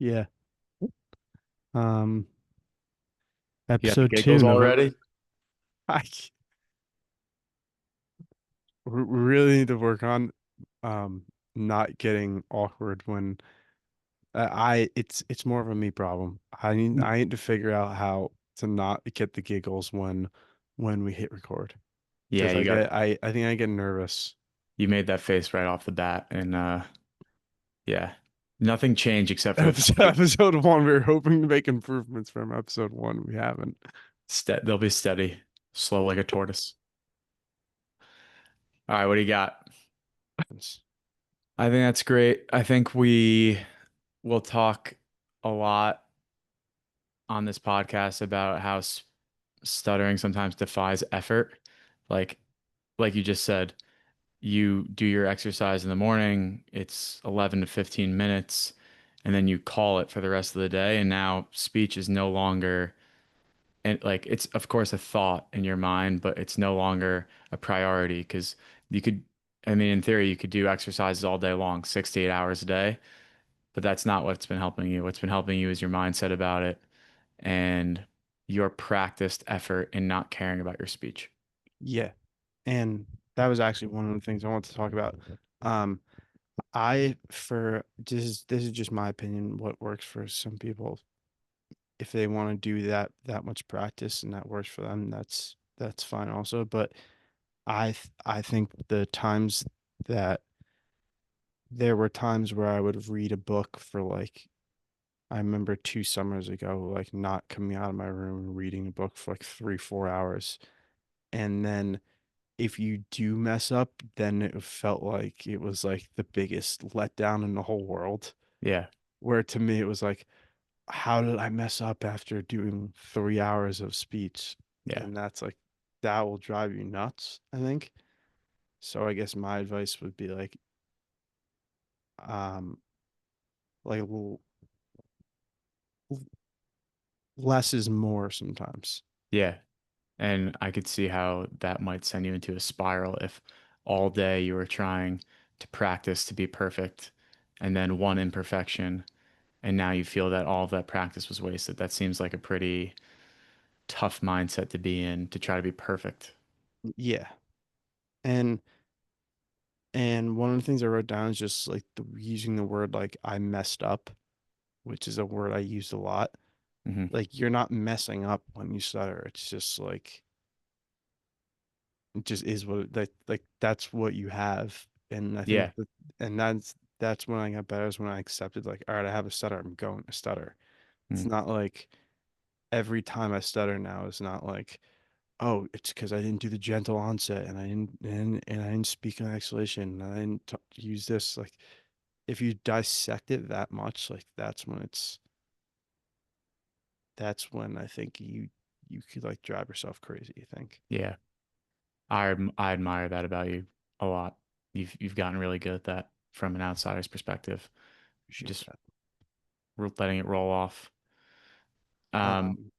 Yeah. Um, You got the episode giggles two, November. already? I we really need to work on um not getting awkward when it's more of a me problem. I need to figure out how to not get the giggles when we hit record Yeah, because you got I think I get nervous. you made that face right off the bat, and yeah, nothing changed except for the fact that Episode one, we were hoping to make improvements from episode one. We haven't. they'll be steady, slow like a tortoise. All right, what do you got? I think that's great. I think we will talk a lot on this podcast about how stuttering sometimes defies effort. Like like you just said, you do your exercise in the morning, it's 11 to 15 minutes, and then you call it for the rest of the day. And now speech is no longer, and like it's of course a thought in your mind, but it's no longer a priority because you could, I mean, in theory, you could do exercises all day long, 6 to 8 hours a day, but that's not what's been helping you. What's been helping you is your mindset about it and your practiced effort in not caring about your speech. Yeah. And that was actually one of the things I wanted to talk about. Um, I for this is just my opinion, what works for some people. If they want to do that much practice and that works for them, that's fine also. But I think the times that there were times where I would read a book for like I remember 2 summers ago, like not coming out of my room and reading a book for like 3, 4 hours. And then if you do mess up, then it felt like it was like the biggest letdown in the whole world. Yeah. Where to me, it was like, how did I mess up after doing 3 hours of speech? Yeah. And that's like, that will drive you nuts, I think. So I guess my advice would be um, like less is more sometimes. Yeah. And I could see how that might send you into a spiral if all day you were trying to practice to be perfect and then one imperfection, and now you feel that all of that practice was wasted. That seems like a pretty tough mindset to be in to try to be perfect. Yeah. And one of the things I wrote down is just like using the word like I messed up, which is a word I used a lot. Hmm. Like you're not messing up when you stutter. It's just like it just is what like that's what you have. And I think Yeah. and that's when I got better is when I accepted like, all right, I have a stutter, I'm going to stutter. It's Mm. not like every time I stutter now is not like, oh, it's because I didn't do the gentle onset and I didn't speak in isolation and I didn't use this. Like if you dissect it that much, like that's when I think you could like drive yourself crazy, I think. Yeah. I admire that about you a lot. You've gotten really good at that from an outsider's perspective, Appreciate just that. letting it roll off. Um,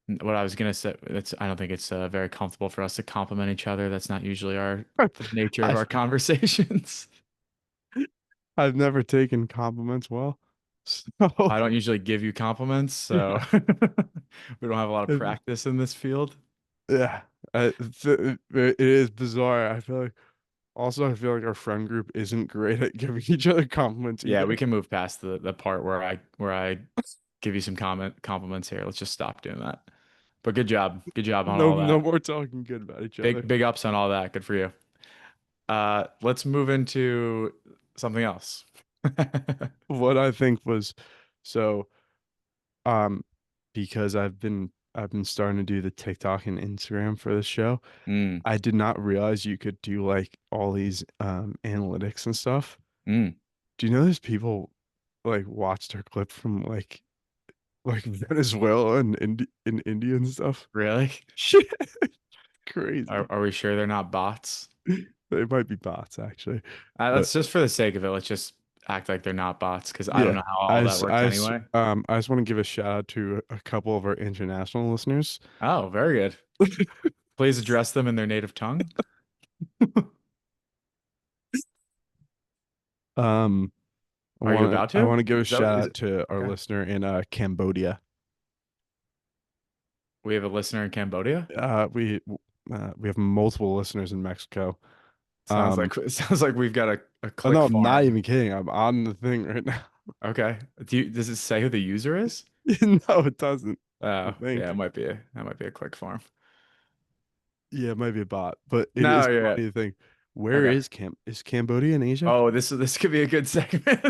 Um, what I was gonna say, it's I don't think it's very comfortable for us to compliment each other. That's not usually our the nature of I've our conversations. I've never taken compliments well. So I don't usually give you compliments, so yeah. we don't have a lot of practice in this field. Yeah. It is bizarre. I feel like our friend group isn't great at giving each other compliments Yeah, we either. can move past the part where I give you some compliments here. Let's just stop doing that. But good job on No, all no that. more talking good about each other. Big ups on all that. Good for you. Let's move into something else. What I think was so um because I've been starting to do the TikTok and Instagram for the show. Mm, I did not realize you could do like all these analytics and stuff. mm, Do you know there's people like watched her clip from like Venezuela and India and stuff? really? Shit, crazy. Are we sure they're not bots? They might be bots actually, but That's just for the sake of it. Let's just act like they're not bots because I don't yeah, know how all that works anyway. I just want to give a shout out to a couple of our international listeners. Oh, very good. Please address them in their native tongue. Um, Are you about I to? want to give a Is that shout is out it to our okay? listener in Cambodia. We have a listener in Cambodia. We have multiple listeners in Mexico. Sounds Um, like it sounds like we've got a oh click no, I'm not farm. even kidding. I'm on the thing right now. Okay. Does it say who the user is? No, it doesn't. I Oh, yeah, think. that might be a click farm. Yeah, it might be a bot, but it No, is yeah. funny to think. Where Okay. is Is Cambodia in Asia? Oh, this could be a good segment.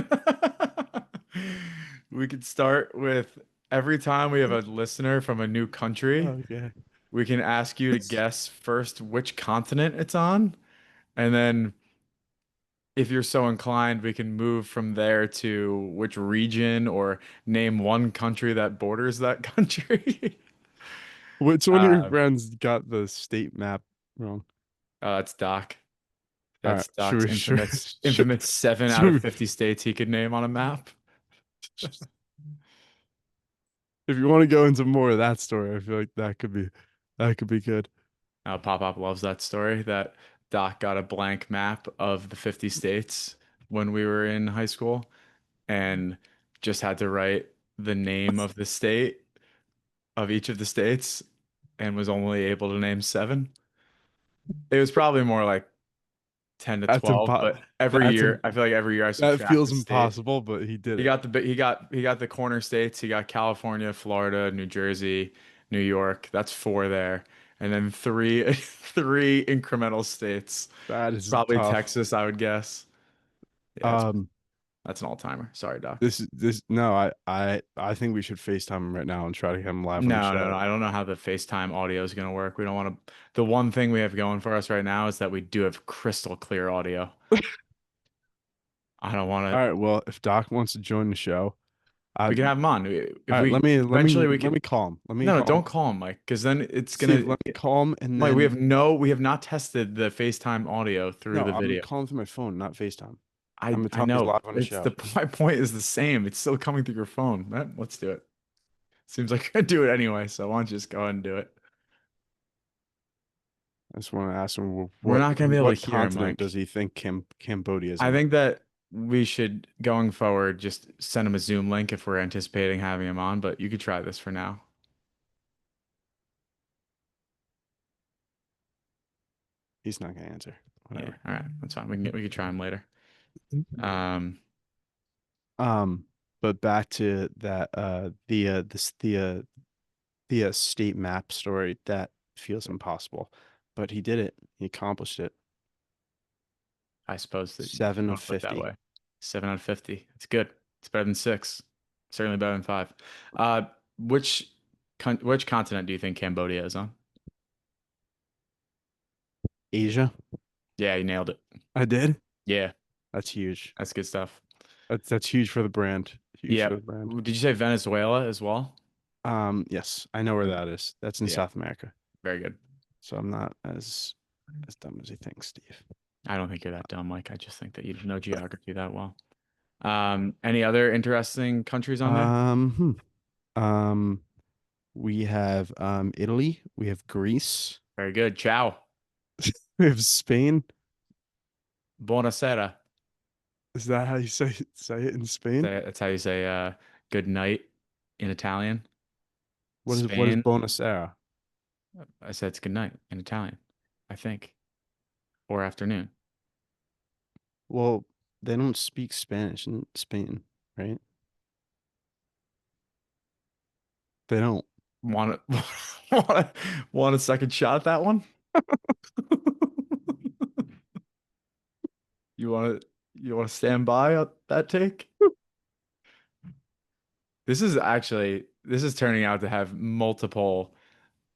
We could start with every time we have a listener from a new country, Okay. we can ask you to guess first which continent it's on, and then if you're so inclined, we can move from there to which region or name one country that borders that country. Which one of your Uh, friends got the state map wrong? that's Doc. All right, That's Doc's should, infamous 7 out of should 50 states he could name on a map. if you want to go into more of that story, I feel like that could be good. Pop Pop loves that story that Doc got a blank map of the 50 states when we were in high school and just had to write the name of the state of each of the states and was only able to name seven. It was probably more like 10 to That's 12, impo but every that's year, I feel like every year I that subtract feels a state. impossible, but he did He it. got he got the corner states. He got California, Florida, New Jersey, New York. That's four there. And then three three incremental states. That is Probably tough. Texas, I would guess. Yeah, Um, that's an all-timer. Sorry, Doc. this no, I think we should FaceTime him right now and try to get him live on the No. show. I don't know how the FaceTime audio is going to work. We don't want to. The one thing we have going for us right now is that we do have crystal clear audio. I don't want All to. right, well, if Doc wants to join the show, I We can have him on. all If right, we eventually we let could. me call him. Let me No, call him. don't call him, Mike, because then it's Steve, gonna. let me call him and Mike, then we have not tested the FaceTime audio through no, the I'm video. calling through my phone, not FaceTime. I'm gonna I tell him he's know. live on the It's show. the my point is the same. It's still coming through your phone. Let's do it. Seems like I do it anyway, so why don't you just go ahead and do it? I just want to ask him We're not gonna be able to what hear him, continent does Mike. he think Cambodia is I in? think that we should, going forward, just send him a Zoom link if we're anticipating having him on, but you could try this for now. He's not gonna answer. Yeah, Whatever. all right, that's fine. We could try him later. Um, Um, but back to that the state map story that feels impossible, but he did it. He accomplished it. I suppose that you 7 of want to put it that 50. way. 7 out of 50. It's good. It's better than six. Certainly better than five. Uh, which which continent do you think Cambodia is on? Asia. Yeah, you nailed it. I did. Yeah, That's huge. that's good stuff. That's huge for the brand. Huge for Yeah. the brand. Did you say Venezuela as well? Yes, I know where Okay. that is. That's in Yeah, South America. very good. So I'm not as dumb as you think, Steve. I don't think you're that dumb, Mike. I just think that you know geography that well. Any other interesting countries on there? Um, um, we have Italy, we have Greece, Very good. Ciao. we have Spain. Buonasera. Is that how you say it in Spain? That's how you say good night in Italian. What is Spain. Buonasera? I said it's good night in Italian, I think, or afternoon. Well, they don't speak Spanish in Spain, right? They don't. Want to want a second shot at that one? You want to stand by on that take? This is turning out to have multiple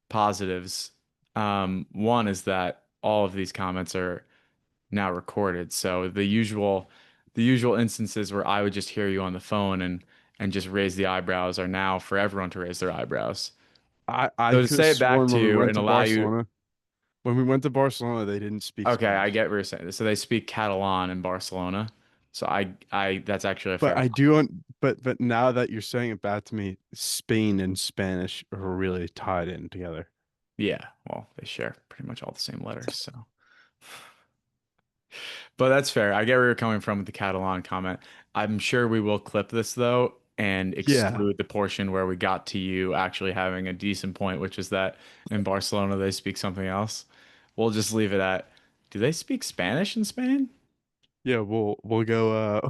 positives. One is that all of these comments are now recorded. So the usual instances where I would just hear you on the phone and just raise the eyebrows are now for everyone to raise their eyebrows. I So to could have say it back sworn to when we you went and to allow you, Barcelona, they didn't speak okay, I Spanish. get what you're saying. So they speak Catalan in Barcelona. So I that's actually a But fair I point. do want, but now that you're saying it back to me, Spain and Spanish are really tied in together. Yeah, well, they share pretty much all the same letters, so. But that's fair. I get where you're coming from with the Catalan comment. I'm sure we will clip this though and Yeah. exclude the portion where we got to you actually having a decent point, which is that in Barcelona they speak something else. We'll just leave it at, do they speak Spanish in Spain? Yeah, we'll go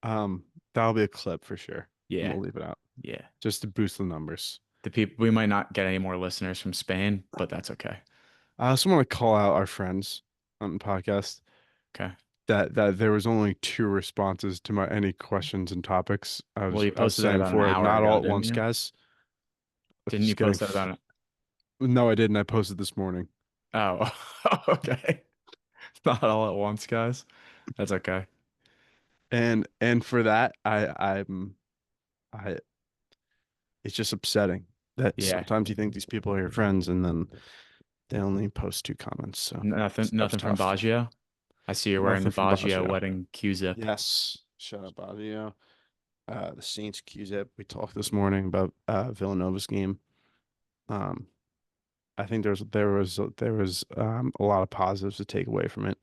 um that'll be a clip for sure. And Yeah, we'll leave it out. yeah. Just to boost the numbers. The people we might not get any more listeners from Spain, but that's okay. I also want to call out our friends on the podcast Okay. that there was only two responses to my any questions and topics. Well, you I was posted that saying about an before, like hour not ago, all at didn't once, you? guys. Didn't you Just getting post that about an no, I didn't. I posted this morning. Oh, okay. Not all at once, guys. That's okay. And for that, I it's just upsetting that Yeah. sometimes you think these people are your friends and then they only post two comments. So Nothing stuff's from tough. Baggio. I see you're wearing the Nothing from Baggio Baggio. wedding Q-zip. Yes. Shut up, Audio. The Saints QZip. We talked this morning about Villanova's game. Um, I think there was a lot of positives to take away from it.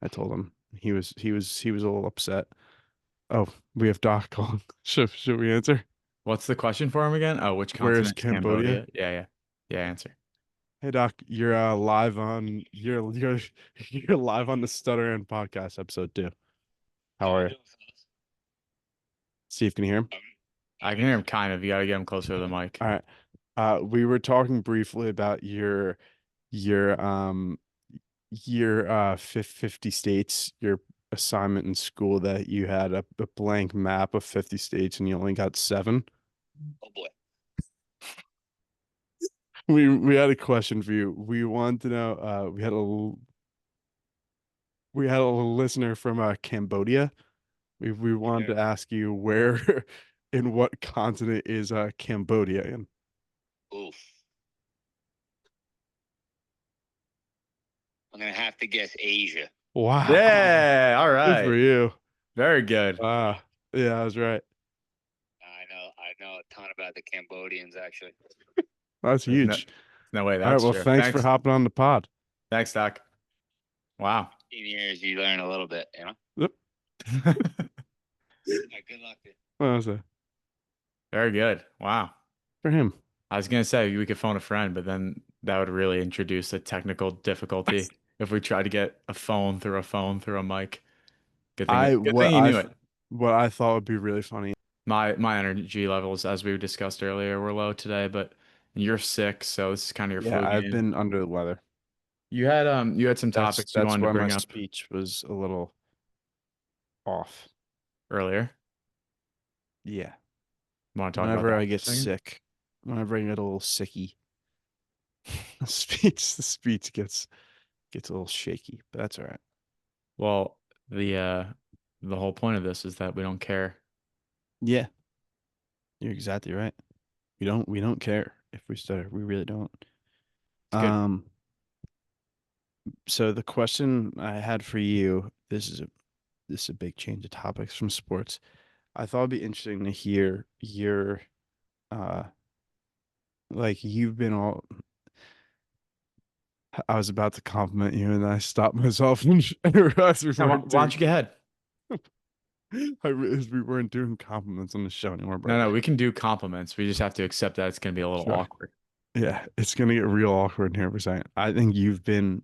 I told him he was a little upset. Oh, we have Doc calling. Should we answer? What's the question for him again? Oh, which Where is continent is Cambodia? Cambodia? Yeah, yeah. Yeah, answer. Hey Doc, you're live on you're live on the StutterAnd podcast episode 2. How are you? See if you can hear him. I can hear him kind of. You gotta get him closer to the mic. All right. We were talking briefly about your your 50 states, your assignment in school that you had a blank map of 50 states and you only got 7. Oh boy. We had a question for you. We wanted to know we had a listener from Cambodia. We wanted to ask you where in what continent is Cambodia in? Oof. I'm gonna have to guess Asia. Wow. Yeah, all Good for right. you. Very good. Yeah, I was right. I know a ton about the Cambodians actually. That's There's huge. no way All right, that's well, true. thanks for Thanks. hopping on the pod. Thanks, Doc. Wow. In years you learn a little bit, you know? Yep. Yeah, good luck to you. What was that? Very good. Wow. For him. I was gonna say we could phone a friend, but then that would really introduce a technical difficulty if we tried to get a phone through a mic. I Good thing what you I knew th- it. what I thought would be really funny. My energy levels, as we discussed earlier, were low today, but you're sick, so this is kind of your Yeah, flu I've game. been under the weather. You had some topics you That's wanted to why my bring up speech was a little off. earlier. Yeah. Want to talk about Whenever that I for a get second? sick, whenever I get a little sicky, the speech gets a little shaky, but that's all right. Well, the whole point of this is that we don't care. Yeah, you're exactly right. We don't care if we stutter. We really don't. It's good. Um, so the question I had for you, this is a big change of topics from sports. I thought it'd be interesting to hear your uh like you've been all I was about to compliment you and I stopped myself and realized we Now, weren't why don't doing you go ahead? I realized we weren't doing compliments on the show anymore, No, but no, we can do compliments. We just have to accept that it's going to be a little sure. awkward. Yeah, it's gonna get real awkward in here for a second. I think you've been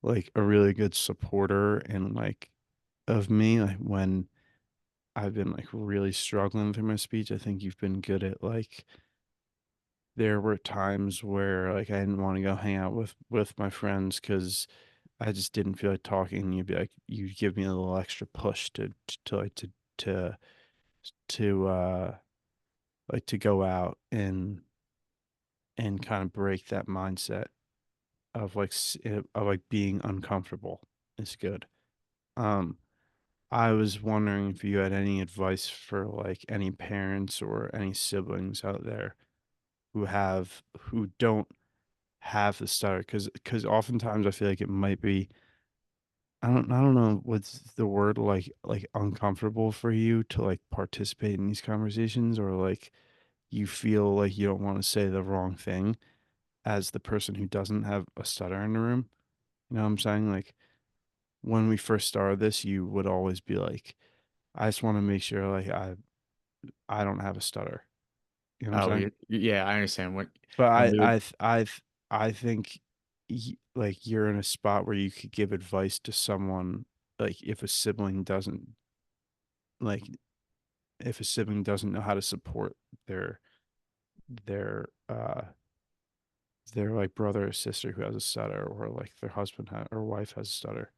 like a really good supporter and like of me like when I've been like really struggling through my speech. I think you've been good at like there were times where like I didn't want to go hang out with my friends because I just didn't feel like talking. And you'd be like, you'd give me a little extra push to like to to like to go out and kind of break that mindset of like of like being uncomfortable is good. Um, I was wondering if you had any advice for like any parents or any siblings out there who don't have the stutter because oftentimes I feel like it might be I don't know what's the word like uncomfortable for you to like participate in these conversations or like you feel like you don't want to say the wrong thing as the person who doesn't have a stutter in the room. You know what I'm saying? Like when we first started this, you would always be like, I just want to make sure like I don't have a stutter. You know what I'm Oh, saying? yeah, I understand But when we would. I think like you're in a spot where you could give advice to someone like like if a sibling doesn't know how to support their their uh their like brother or sister who has a stutter, or like their or wife has a stutter.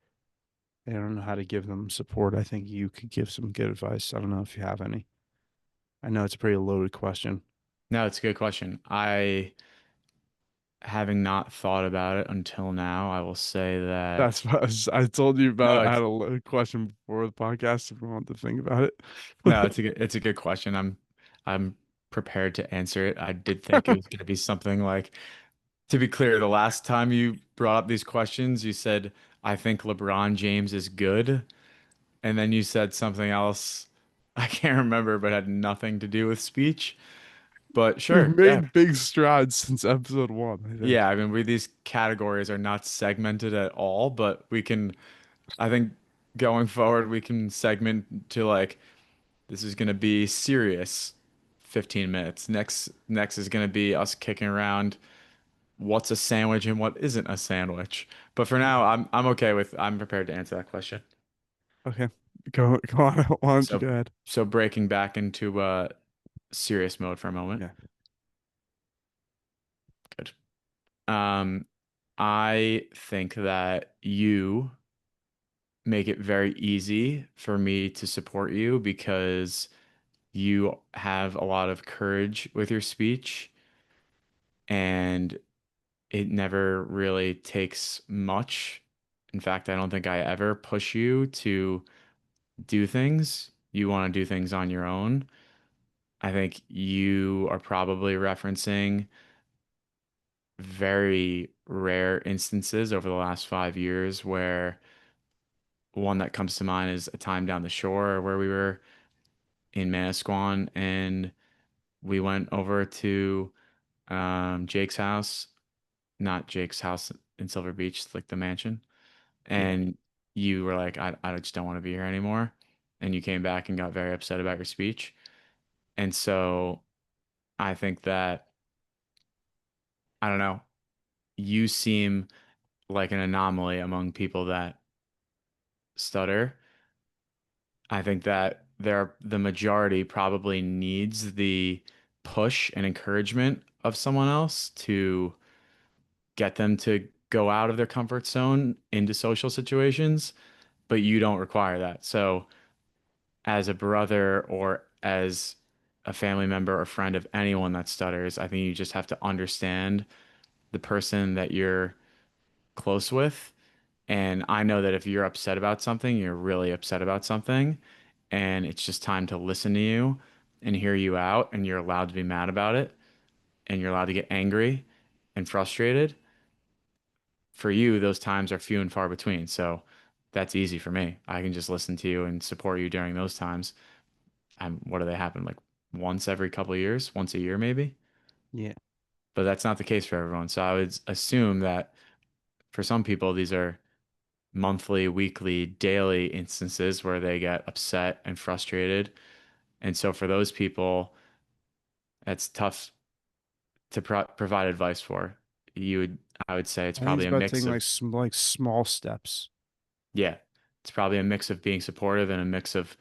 They don't know how to give them support. I think you could give some good advice. I don't know if you have any. I know it's a pretty loaded question. No, it's a good question. Having not thought about it until now, I will say that That's what I told you no, about. I had a loaded question before the podcast if we want to think about no, it. it's a good question. I'm prepared to answer it. I did think it was going to be something like, to be clear, the last time you brought up these questions, you said, I think LeBron James is good. And then you said something else I can't remember, but had nothing to do with speech. But We've sure, yeah. made big strides since episode one, I Yeah, think. I mean, these categories are not segmented at all, but I think going forward, we can segment to like, this is going to be serious 15 minutes. Next is going to be us kicking around what's a sandwich and what isn't a sandwich. But for now, Yeah. I'm prepared to answer that question. Okay. Go on. Why don't you So go ahead? so breaking back into serious mode for a moment. Yeah. Good. Um, I think that you make it very easy for me to support you because you have a lot of courage with your speech, and it never really takes much. In fact, I don't think I ever push you to do things. You want to do things on your own. I think you are probably referencing very rare instances over the last 5 years where one that comes to mind is a time down the shore where we were in Manasquan and we went over to Jake's house, not Jake's house in Silver Beach, like the mansion. Yeah. And you were like, I just don't want to be here anymore. And you came back and got very upset about your speech. And so I think that, I don't know, you seem like an anomaly among people that stutter. I think that the majority probably needs the push and encouragement of someone else to get them to go out of their comfort zone into social situations, but you don't require that. So, as a brother or as a family member or friend of anyone that stutters, I think you just have to understand the person that you're close with. And I know that if you're upset about something, you're really upset about something, and it's just time to listen to you and hear you out, and you're allowed to be mad about it, and you're allowed to get angry and frustrated. For you, those times are few and far between. So that's easy for me. I can just listen to you and support you during those times. What do they happen? Like once every couple of years, once a year maybe? Yeah. But that's not the case for everyone. So I would assume that for some people, these are monthly, weekly, daily instances where they get upset and frustrated. And so for those people, that's tough to provide advice for. You would, I would say it's I think it's probably a about mix taking of, like small steps. yeah, it's probably a mix of being supportive and a mix of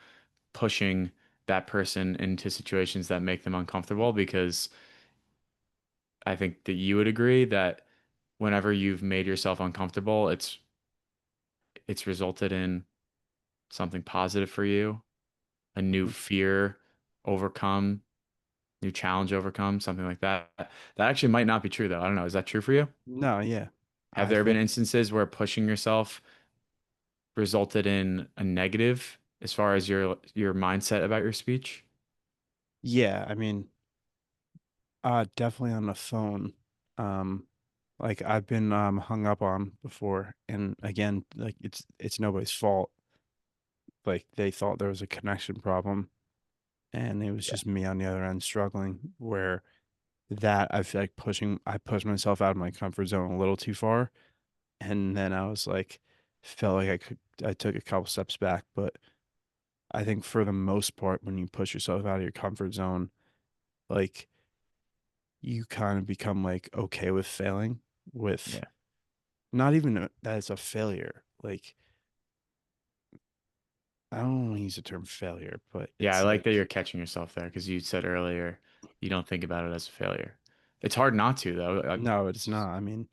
pushing that person into situations that make them uncomfortable because I think that you would agree that whenever you've made yourself uncomfortable, it's resulted in something positive for you, a new fear overcome, new challenge overcome, something like that. That actually might not be true though. I don't know. Is that true for you? No, yeah. Have I there been think instances where pushing yourself resulted in a negative as far as your mindset about your speech? yeah, I mean, definitely on the phone. Um like I've been hung up on before, and again, like it's nobody's fault. Like they thought there was a connection problem, and it was Yeah. just me on the other end struggling, where that I feel like I pushed myself out of my comfort zone a little too far. And then I was like, felt like I took a couple steps back, but I think for the most part, when you push yourself out of your comfort zone, like you kind of become like okay with failing, with Yeah. not even that it's a failure. Like I don't want to use the term failure, but Yeah, I it's like that you're like catching yourself there because you said earlier you don't think about it as a failure. It's hard not to though. no, it's not. I mean,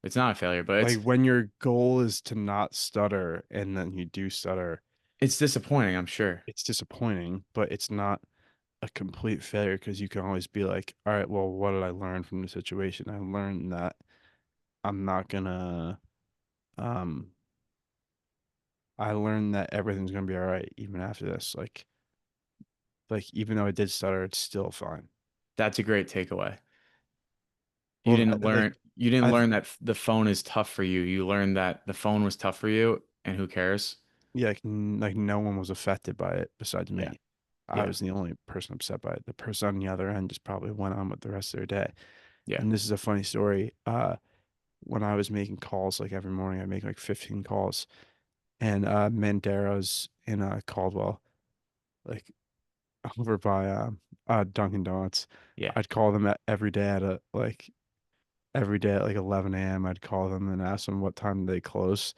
It's not a failure, but like when your goal is to not stutter and then you do stutter, it's disappointing, I'm sure. it's disappointing, but it's not a complete failure because you can always be like, all right, well, what did I learn from the situation? I learned that I'm not gonna, um, I learned that everything's gonna be all right even after this. Like even though I did stutter, it's still fine. That's a great takeaway. Well, like You didn't I, learn that the phone is tough for you. You learned that the phone was tough for you and who cares? yeah, like no one was affected by it besides Yeah. me. I Yeah. was the only person upset by it. The person on the other end just probably went on with the rest of their day. Yeah. And this is a funny story. When I was making calls, like every morning, I make like 15 calls, and Mandero's in Caldwell, like over by Dunkin' Donuts. Yeah. I'd call them every day every day at like 11 a.m. I'd call them and ask them what time they close.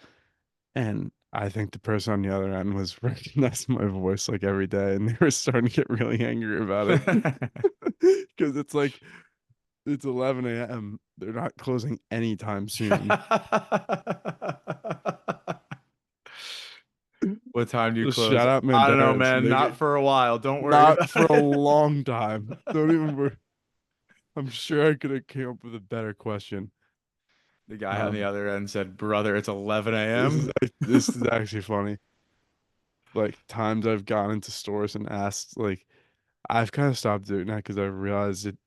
And I think the person on the other end was recognizing my voice like every day, and they were starting to get really angry about it because it's like it's 11 a.m. They're not closing anytime soon. What time do you So close? shout out I don't know, Manderas. man. They Not get for a while. Don't worry not about for a it. long time. Don't even worry. I'm sure I could have came up with a better question. The guy on the Um, other end said, "Brother, it's 11 this a.m." is this is actually funny. Like times I've gone into stores and asked, like I've kind of stopped doing that because I realized it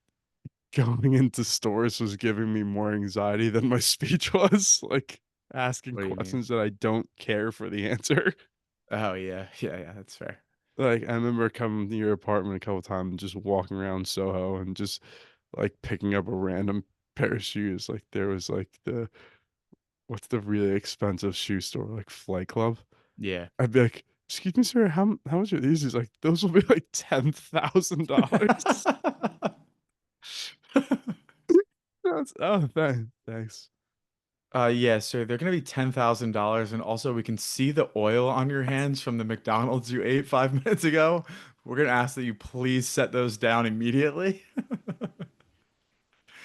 going into stores was giving me more anxiety than my speech was. Like asking What do you mean? questions that I don't care for the answer. Oh yeah, yeah, yeah. That's fair. Like I remember coming to your apartment a couple times and just walking around Soho and just like picking up a random pair of shoes. Like there was like the what's the really expensive shoe store like Flight Club. Yeah. I'd be like, "Excuse me, sir, how much are these?" He's like, "Those will be like $10,000." Oh, thanks. Yeah, so they're gonna be $10,000, and also we can see the oil on your hands from the McDonald's you ate 5 minutes ago. We're gonna ask that you please set those down immediately.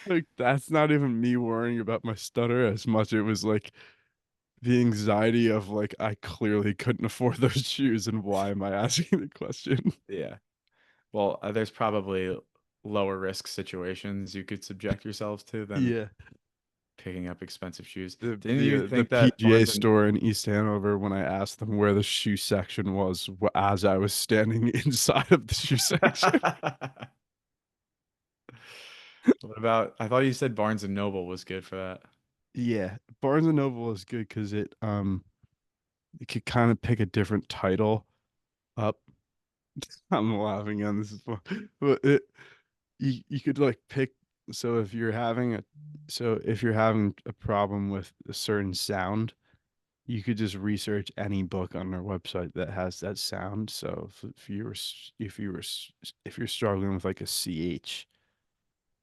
Like that's not even me worrying about my stutter as much. It was like the anxiety of like I clearly couldn't afford those shoes, and why am I asking the question? Yeah. Well, there's probably lower risk situations you could subject yourselves to than Yeah. picking up expensive shoes. the Didn't the you uh, the think that PGA Barnes and store in East Hanover when I asked them where the shoe section was as I was standing inside of the shoe section. What about, I thought you said Barnes and Noble was good for that. Yeah, Barnes and Noble is good because it could kind of pick a different title up. I'm laughing on this is fun. But you could like pick so if you're having a problem with a certain sound, you could just research any book on their website that has that sound. So if you're struggling with like a ch,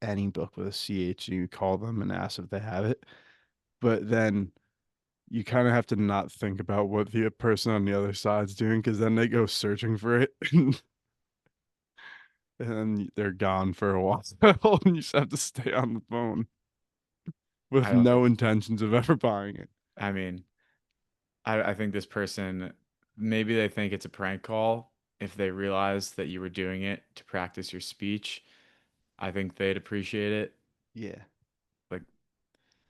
any book with a ch, you call them and ask if they have it. But then you kind of have to not think about what the person on the other side's doing because then they go searching for it and then they're gone for a while and you just have to stay on the phone with I don't no think, intentions of ever buying it. I mean, I think this person, maybe they think it's a prank call. If they realize that you were doing it to practice your speech, I think they'd appreciate it. Yeah. Like,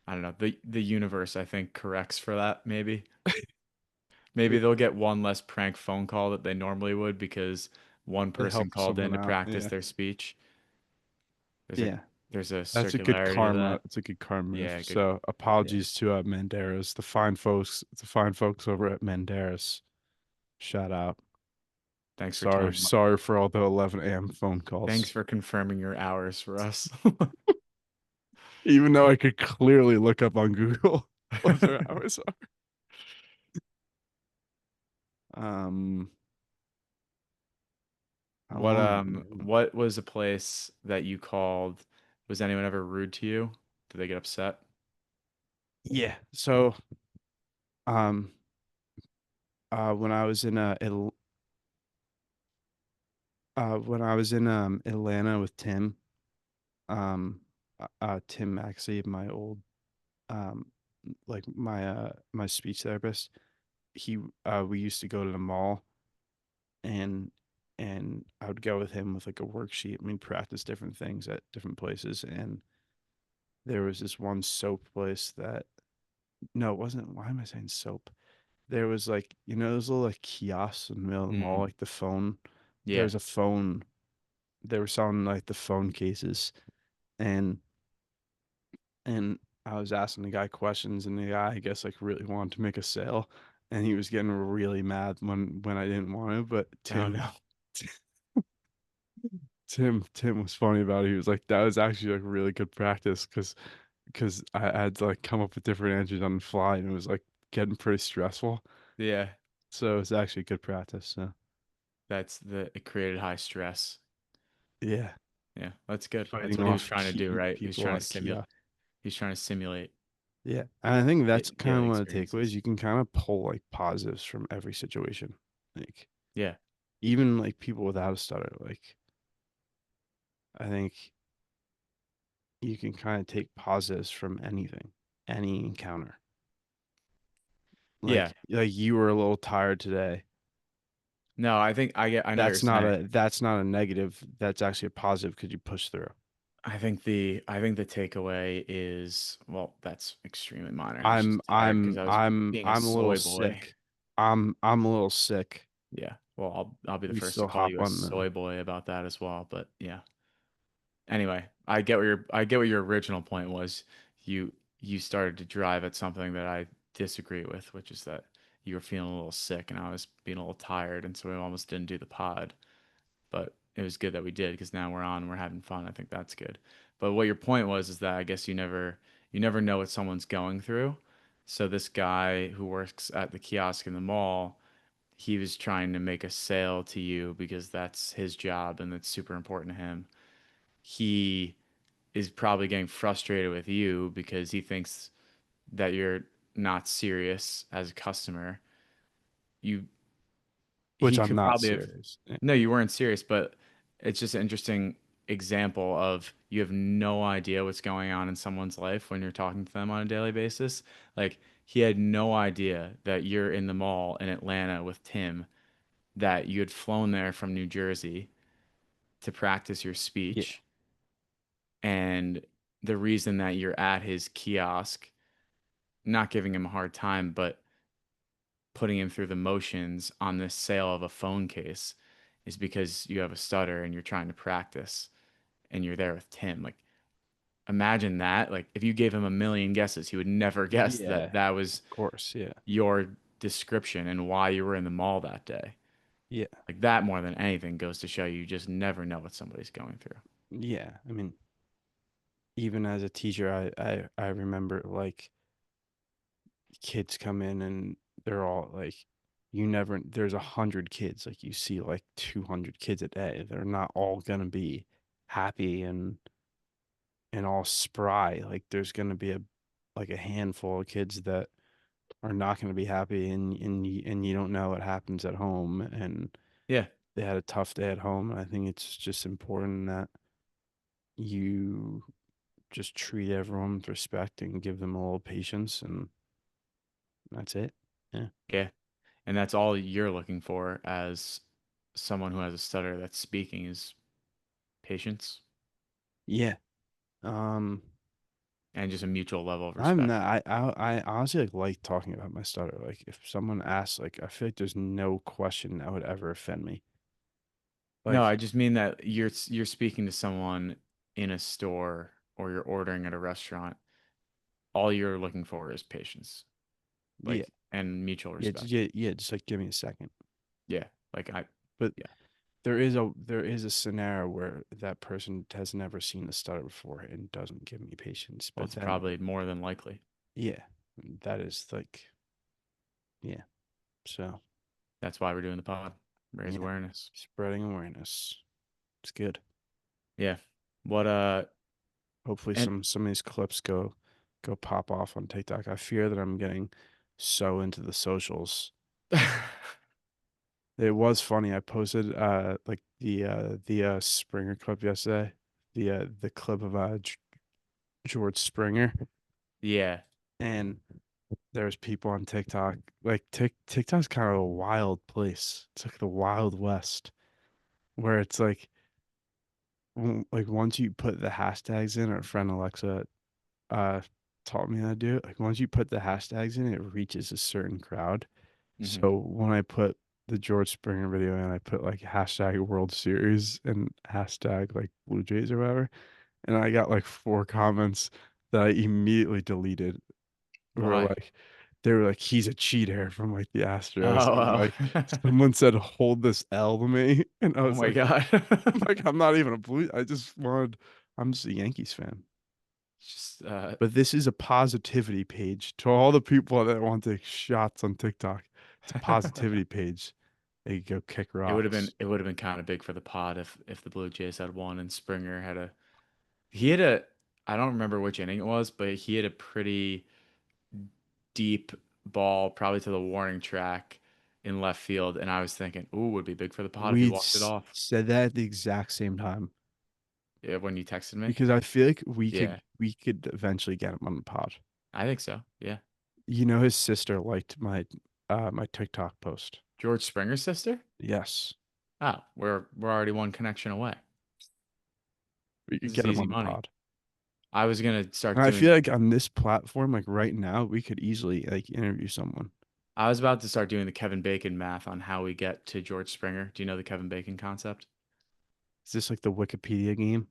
I don't know, the universe, I think, corrects for that, maybe. Maybe It, they'll get one less prank phone call that they normally would because one it person helps called in someone to out. practice Yeah. their speech. There's a Yeah. there's a That's a good circularity to karma. that. It's a good karma move. Yeah, good. So Yeah. apologies to Manderas, the fine folks over at Manderas. Shout out. Thanks for Sorry, telling. sorry for all the 11 a.m. phone Thanks calls. for confirming your hours for us. Even though I could clearly look up on Google what their hours are. Um, how What long have I been? what was a place that you called? Was anyone ever rude to you? Did they get upset? Yeah. So, um, when I was in when I was in Atlanta with Tim, um, Tim actually, my old um, like my speech therapist, he we used to go to the mall, and I would go with him with like a worksheet, and we'd practice different things at different places. And there was this one soap place that, no, it wasn't. Why am I saying soap? There was like, those little like kiosks in the middle of the mall, Mm, like the phone. There yeah. was a phone. They were selling like the phone cases, and and I was asking the guy questions, and the guy, I guess, like really wanted to make a sale, and he was getting really mad when I didn't want to. But Oh no. Tim was funny about it. He was like, that was actually like really good practice, because I had to like come up with different answers on the fly, and it was like getting pretty stressful. Yeah. So it's actually good practice. So It created high stress. yeah, Yeah, that's good. That's fighting what he was off trying to do, right? He was people trying to at simulate. kiosk. He's trying to simulate Yeah, and I think that's kind of daily one of the takeaways. experiences. You can kind of pull like positives from every situation. Like Yeah, even like people without a stutter, like I think you can kind of take positives from anything, any encounter. yeah. Like you were a little tired today. No, I think I know what you're saying. That's not a negative. That's actually a positive because you push through. I think the takeaway is, well, that's extremely minor. I was just tired because I was being a I'm a little soy boy. sick. I'm a little sick. Yeah. Well, I'll be the We first to still call hop you a on the soy boy about that as well, but yeah. Anyway, I get what your original point was. You you started to drive at something that I disagree with, which is that you were feeling a little sick and I was being a little tired, and so we almost didn't do the pod. But it was good that we did because now we're on and we're having fun. I think that's good. But what your point was is that I guess you never know what someone's going through. So this guy who works at the kiosk in the mall, he was trying to make a sale to you because that's his job and that's super important to him. He is probably getting frustrated with you because he thinks that you're not serious as a customer. You which he I'm could not probably have serious. no, you weren't serious, but it's just an interesting example of you have no idea what's going on in someone's life when you're talking to them on a daily basis. Like he had no idea that you're in the mall in Atlanta with Tim, that you had flown there from New Jersey to practice your Yeah, speech, and the reason that you're at his kiosk, not giving him a hard time, but putting him through the motions on this sale of a phone case is because you have a stutter and you're trying to practice and you're there with Tim. Like, imagine that. Like, if you gave him a million guesses, he would never guess yeah, that that was of course. Yeah, your description and why you were in the mall that day. yeah, Like, that more than anything goes to show you just never know what somebody's going through. yeah. I mean, even as a teacher, I remember like kids come in and they're all like, there's 100 kids, like you see like 200 kids a day. They're not all gonna be happy and all spry. Like there's gonna be a handful of kids that are not gonna be happy, and you don't know what happens at home, and Yeah. they had a tough day at home. And I think it's just important that you just treat everyone with respect and give them a little patience, and that's it. Yeah. Yeah. And that's all you're looking for as someone who has a stutter that's speaking is patience Yeah. Um, and just a mutual level of I'm respect. not. I honestly like talking about my stutter. Like if someone asks, like I feel like there's no question that would ever offend me. No, Like I just mean that you're speaking to someone in a store or you're ordering at a restaurant. All you're looking for is patience, yeah, like and mutual yeah, respect. yeah. Just like give me a second. Yeah, like But yeah, there is a scenario where that person has never seen a stutter before and doesn't give me patience. well, But it's then probably more than likely. yeah, that is like yeah. So. That's why we're doing the pod. Raise Yeah, awareness. spreading awareness. It's good. Yeah. What Hopefully and some of these clips go pop off on TikTok. I fear that I'm getting so into the socials. It was funny. I posted like the Springer clip yesterday. The clip of George Springer, yeah. and there's people on TikTok. Like TikTok's kind of a wild place. It's like the Wild West where it's like once you put the hashtags in, our friend Alexa uh taught me how to do it. Like once you put the hashtags in, it reaches a certain crowd. Hmm. So when I put the George Springer video in, I put like hashtag World Series and hashtag like Blue Jays or whatever, and I got like 4 comments that I immediately deleted. Were Why? like they were like he's a cheater from like the Astros, and Oh, like oh. someone said hold this L to me, and I Oh was my God. like I'm not even a Blue. I just wanted. I'm just a Yankees fan. Just But this is a positivity page to all the people that want to take shots on TikTok. It's a positivity page. They go kick rocks. it would have been kind of big for the pod if the Blue Jays had won and Springer he had a I don't remember which inning it was, but he had a pretty deep ball probably to the warning track in left field, and I was thinking, ooh, would be big for the pod if he We walked it off. said that at the exact same time Yeah, when you texted me. because I feel like Yeah, we could eventually get him on the pod. I think so. Yeah. You know, his sister liked my TikTok post. George Springer's sister? Yes, Oh, we're already one connection away. we could This is get him easy on the money. pod. I was gonna start And I doing feel like on this platform, like right now, we could easily like interview someone. I was about to start doing the Kevin Bacon math on how we get to George Springer. Do you know the Kevin Bacon concept? Is this like the Wikipedia game?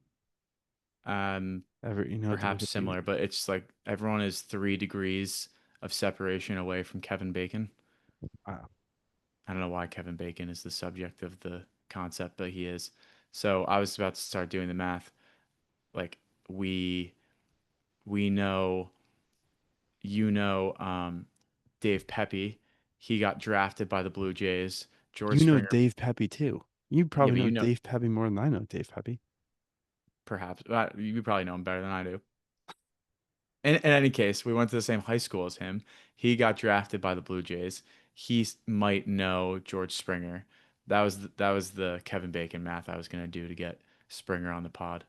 Um, Ever you know what the Perhaps Wikipedia? similar, but it's like everyone is 3 degrees of separation away from Kevin Bacon. Wow. I don't know why Kevin Bacon is the subject of the concept, but he is. So I was about to start doing the math. Like we we know Dave Pepe. He got drafted by the Blue Jays. George You know Springer, Dave Pepe too. You yeah, probably but know Dave Pepe more than I know Dave Pepe. perhaps you probably know him better than I do. In any case, we went to the same high school as him. He got drafted by the Blue Jays. Might know George Springer. That was the Kevin Bacon math I was gonna do to get Springer on the pod.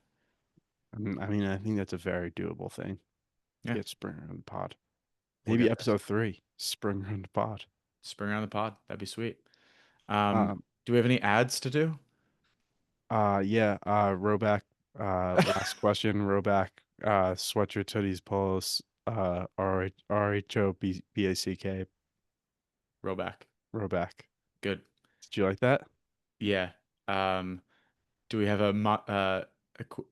I think that's a very doable thing to Yeah, get Springer on the pod. we'll Maybe get that episode 3, Springer on the pod. Springer on the pod. That'd be sweet. Um, Um, do we have any ads to do? yeah, Roback, last question, Roback, sweatshirt, hoodies, polos, RHOBACK, Roback. Roback. Good. Did you like that? Yeah. Um, do we have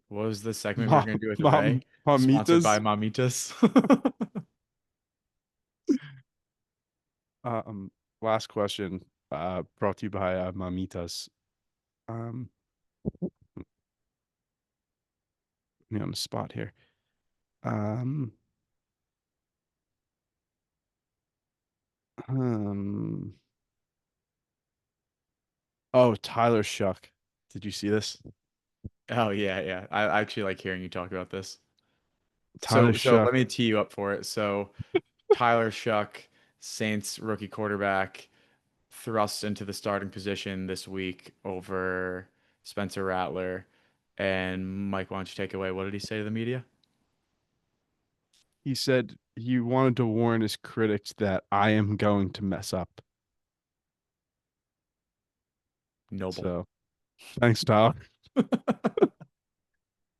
what was the segment we were Mom, gonna do with Ray? Sponsored by Mamitas. Mamitas. Um, last question, brought to you by Mamitas. Um, me on the spot here. Um, um, oh, Tyler Shuck. Did you see this? Oh yeah, yeah. I actually like hearing you talk about this. Tyler So Shuck. let me tee you up for it. So Tyler Shuck, Saints rookie quarterback, thrust into the starting position this week over Spencer Rattler. And Mike, why don't you take it away? What did he say to the media? He said he wanted to warn his critics that I am going to mess up. Noble. So thanks, Tyler.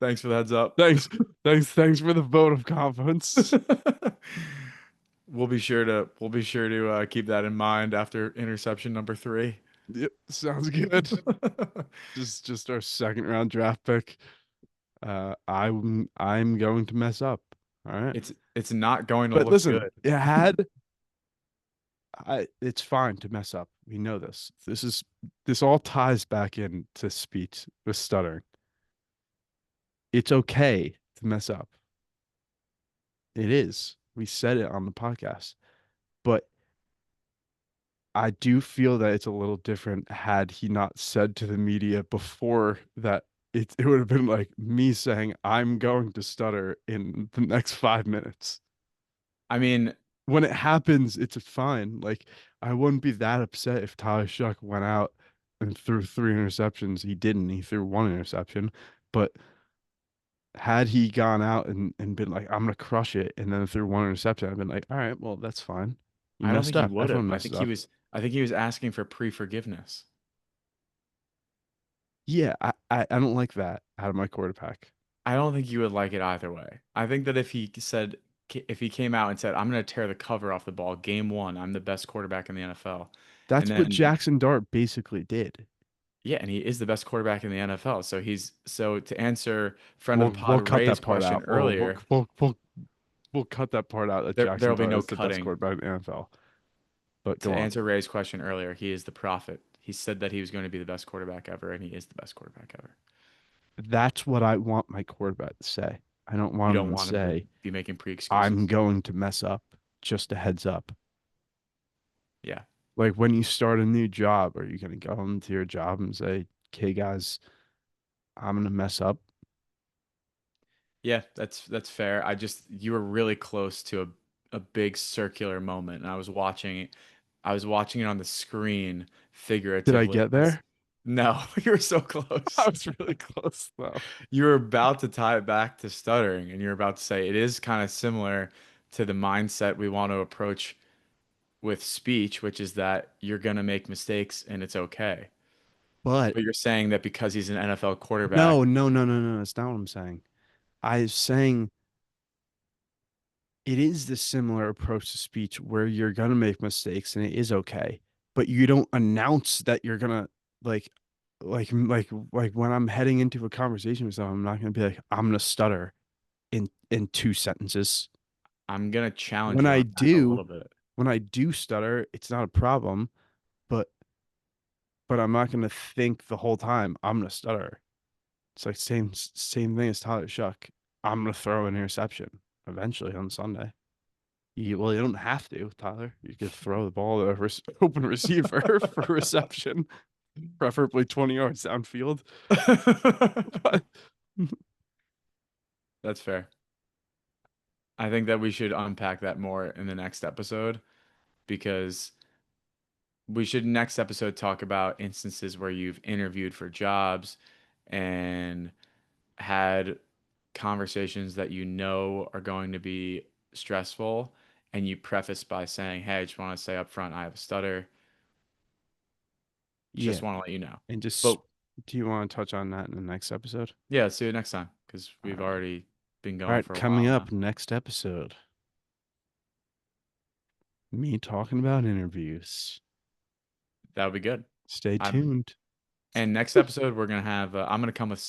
Thanks for the heads up. Thanks, thanks for the vote of confidence. We'll be sure to keep that in mind after interception number 3. Yep, sounds good. Just our second round draft pick. I'm going to mess up. All right. It's not going to But look listen, good. it's fine to mess up. We know this. This all ties back into speech with stuttering. It's okay to mess up. It is. We said it on the podcast. But I do feel that it's a little different had he not said to the media before that it would have been like me saying I'm going to stutter in the next 5 minutes. I mean, When it happens, it's fine. Like I wouldn't be that upset if Tyler Shuck went out and threw 3 interceptions. He didn't. He threw 1 interception. But had he gone out and been like, I'm gonna crush it, and then threw 1 interception, I've been like, all right, well, that's fine. You I don't messed think he up. would Everyone have. messes up. I think he was asking for pre-forgiveness. Yeah, I don't like that out of my quarterback. I don't think you would like it either way. I think that if he came out and said, "I'm going to tear the cover off the ball, game one, I'm the best quarterback in the NFL," and That's what then Jackson Dart basically did. yeah, and he is the best quarterback in the NFL. So to answer friend of the We'll pod cut Ray's that part question out. earlier, We'll cut that part out that there'll Jackson be Dart no is the best cutting. quarterback in the NFL. But go To on. answer Ray's question earlier, he is the prophet. He said that he was going to be the best quarterback ever, and he is the best quarterback ever. That's what I want my quarterback to say. I don't You want don't him to want him to say, be making I'm pre-excuses. going to mess up. Just a heads up. Yeah. Like when you start a new job, are you going to go into your job and say, okay, guys, I'm going to mess up? Yeah, that's fair. You were really close to a big circular moment, and I was watching it on the screen Did I figuratively. get there? No, you were so I close. was really close though. You were about to tie it back to stuttering, and you're about to say it is kind of similar to the mindset we want to approach with speech, which is that you're gonna make mistakes and it's okay. But But you're saying that because he's an NFL quarterback, no. That's not what I'm saying. I was saying it is the similar approach to speech where you're gonna make mistakes and it is okay, but you don't announce that you're gonna like like when I'm heading into a conversation with someone, I'm not gonna be like, I'm gonna stutter in 2 sentences. I'm gonna challenge When you I on that a do, little bit. when I do stutter, it's not a problem, but I'm not gonna think the whole time I'm gonna stutter. It's like same thing as Tyler Shuck. I'm gonna throw an interception eventually on Sunday. You don't have to, Tyler. You could throw the ball to a open receiver for reception, preferably 20 yards downfield. But That's fair. I think that we should unpack that more in the next episode because we should next episode talk about instances where you've interviewed for jobs and had conversations that you know are going to be stressful and you preface by saying, "Hey, I just want to say up front, I have a stutter. yeah, Just want to let you know." and just But do you want to touch on that in the next episode? yeah, see you next time because All we've right. already been All going right, for a coming while up now. next episode, me talking about interviews. That would be good. Stay I'm tuned. And next episode, we're gonna have I'm gonna come with